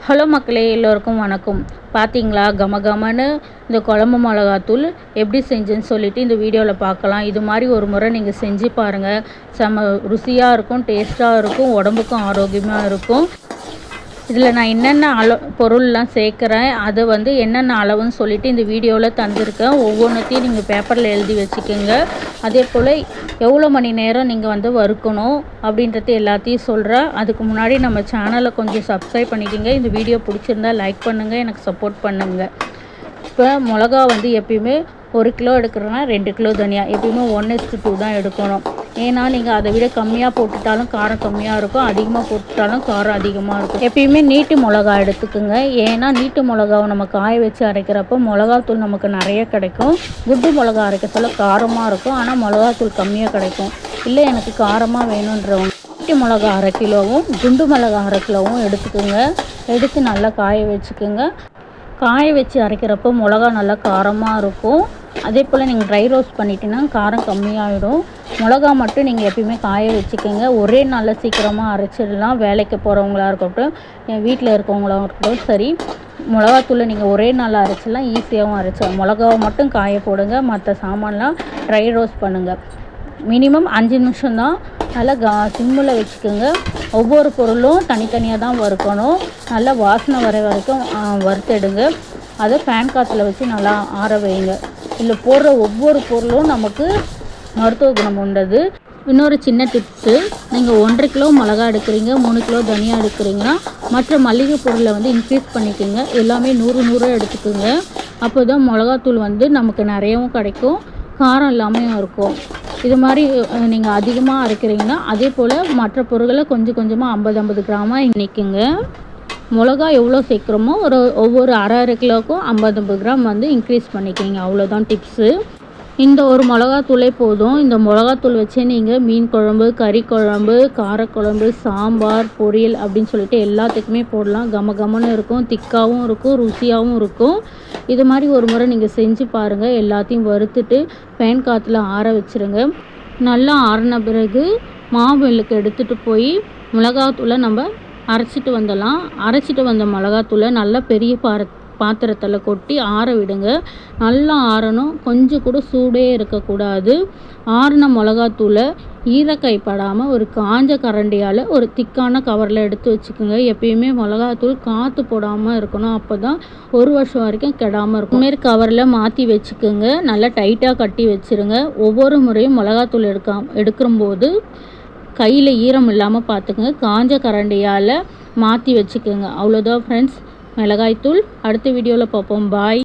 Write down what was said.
Hello மக்களே, எல்லோருக்கும் வணக்கம். பார்த்தீங்களா, கமகமன்னு இந்த குழம்பு மிளகாத்தூள் எப்படி செஞ்சேன்னு சொல்லிட்டு இந்த வீடியோவில் பார்க்கலாம். இது மாதிரி ஒரு முறை நீங்கள் செஞ்சு பாருங்கள். செம்ம ருசியாக இருக்கும், டேஸ்ட்டாக இருக்கும், உடம்புக்கும் ஆரோக்கியமாக இருக்கும். இதில் நான் என்னென்ன பொருள்லாம் சேர்க்குறேன், அதை என்னென்ன அளவுன்னு சொல்லிவிட்டு இந்த வீடியோவில் தந்திருக்கேன். ஒவ்வொன்றுத்தையும் நீங்கள் பேப்பரில் எழுதி வச்சுக்கோங்க. அதே போல் எவ்வளோ மணி நேரம் நீங்கள் வறுக்கணும் அப்படின்றது எல்லாத்தையும் சொல்கிறேன். அதுக்கு முன்னாடி நம்ம சேனலை கொஞ்சம் சப்ஸ்கிரைப் பண்ணிக்கோங்க. இந்த வீடியோ பிடிச்சிருந்தா லைக் பண்ணுங்கள், எனக்கு சப்போர்ட் பண்ணுங்கள். இப்போ மிளகா எப்பயுமே 1 கிலோ எடுக்கிறோன்னா 2 கிலோ தனியா எப்பயுமே 1:2 தான் எடுக்கணும். ஏன்னா நீங்கள் அதை விட கம்மியாக போட்டுட்டாலும் காரம் கம்மியாக இருக்கும், அதிகமாக போட்டுட்டாலும் காரம் அதிகமாக இருக்கும். எப்பயுமே நீட்டு மிளகா எடுத்துக்கோங்க. ஏன்னா நீட்டு மிளகாவை நம்ம காய வச்சு அரைக்கிறப்போ மிளகாத்தூள் நமக்கு நிறைய கிடைக்கும். குண்டு மிளகா அரைக்கிறதுல காரமாக இருக்கும், ஆனால் மிளகாத்தூள் கம்மியாக கிடைக்கும். இல்லை எனக்கு காரமாக வேணுன்றவங்க நீட்டு மிளகா 1/2 கிலோவும் குண்டு மிளகா 1/2 கிலோவும் எடுத்துக்கோங்க. எடுத்து நல்லா காய வச்சுக்கோங்க. காய வச்சு அரைக்கிறப்போ மிளகா நல்லா காரமாக இருக்கும். அதே போல் நீங்கள் ட்ரை ரோஸ்ட் பண்ணிட்டீங்கன்னா காரம் கம்மியாகிடும். மிளகா மட்டும் நீங்கள் எப்பயுமே காய வச்சுக்கோங்க. ஒரே நாளில் சீக்கிரமாக அரைச்சிடலாம். வேலைக்கு போகிறவங்களா இருக்கட்டும், என் வீட்டில் இருக்கவங்களா இருக்கட்டும் சரி, மிளகாத்தூளை நீங்கள் ஒரே நாளில் அரைச்சிடலாம், ஈஸியாகவும் அரைச்சிடலாம். மிளகாவை மட்டும் காய போடுங்க, மற்ற சாமான்லாம் ட்ரை ரோஸ்ட் பண்ணுங்கள். மினிமம் 5 நிமிஷம் தான். நல்லா சிம்மில் வச்சுக்கோங்க. ஒவ்வொரு பொருளும் தனித்தனியாக தான் வறுக்கணும். நல்லா வாசனை வர வரைக்கும் வறுத்தெடுங்க. அதை ஃபேன் காற்றுல வச்சு நல்லா ஆற வைங்க. இதில் போடுற ஒவ்வொரு பொருளும் நமக்கு மருத்துவ குணம் உண்டது. இன்னொரு சின்ன டிப்ஸு, நீங்கள் 1.5 கிலோ மிளகா எடுக்கிறீங்க, 3 கிலோ தனியாக எடுக்கிறீங்கன்னா மற்ற மளிகை பொருளை இன்க்ரீஸ் பண்ணிக்கோங்க. எல்லாமே 100 எடுத்துக்கோங்க. அப்போ தான் மிளகாத்தூள் நமக்கு நிறையவும் கிடைக்கும், காரம் இல்லாமையும் இருக்கும். இது மாதிரி நீங்கள் அதிகமாக அரைக்கிறீங்கன்னா அதே போல் மற்ற பொருட்களை கொஞ்சம் கொஞ்சமாக 50 கிராமாக இன்றைக்குங்க. மிளகா எவ்வளோ சேர்க்குறோமோ ஒவ்வொரு அரை கிலோவுக்கும் 50 கிராம் இன்க்ரீஸ் பண்ணிக்கிங்க. அவ்வளோதான் டிப்ஸு. இந்த ஒரு மிளகாத்தூளே போதும். இந்த மிளகாத்தூள் வச்சு நீங்கள் மீன் குழம்பு, கறி குழம்பு, காரக்குழம்பு, சாம்பார், பொரியல் அப்படின்னு சொல்லிட்டு எல்லாத்துக்குமே போடலாம். கமகமன்னு இருக்கும், திக்காகவும் இருக்கும், ருசியாகவும் இருக்கும். இது மாதிரி ஒரு முறை நீங்கள் செஞ்சு பாருங்கள். எல்லாத்தையும் வறுத்துட்டு ஃபேன் காற்றுல ஆற வச்சுருங்க. நல்லா ஆறின பிறகு மாவுக்கு எடுத்துகிட்டு போய் மிளகாத்தூளை நம்ம அரைச்சிட்டு வந்துடலாம். அரைச்சிட்டு வந்த மிளகாத்தூளை நல்லா பெரிய பாத்திரத்தில் கொட்டி ஆற விடுங்க. நல்லா ஆறணும், கொஞ்சம் கூட சூடே இருக்கக்கூடாது. ஆறின மிளகாத்தூளை ஈரக்கைப்படாமல் ஒரு காஞ்ச கரண்டியால் ஒரு திக்கான கவரில் எடுத்து வச்சுக்கோங்க. எப்பயுமே மிளகாத்தூள் காற்று போடாமல் இருக்கணும், அப்போ தான் 1 வருஷம் வரைக்கும் கெடாமல் இருக்கும். இதுமாரி கவரில் மாற்றி வச்சுக்கோங்க. நல்லா டைட்டாக கட்டி வச்சுருங்க. ஒவ்வொரு முறையும் மிளகாத்தூள் எடுக்கும்போது கையில் ஈரம் இல்லாமல் பார்த்துக்குங்க. காஞ்ச கரண்டியால் மாற்றி வச்சுக்கோங்க. அவ்வளோதான் ஃப்ரெண்ட்ஸ், மிளகாய்த்தூள். அடுத்த வீடியோவில் பார்ப்போம். பாய்.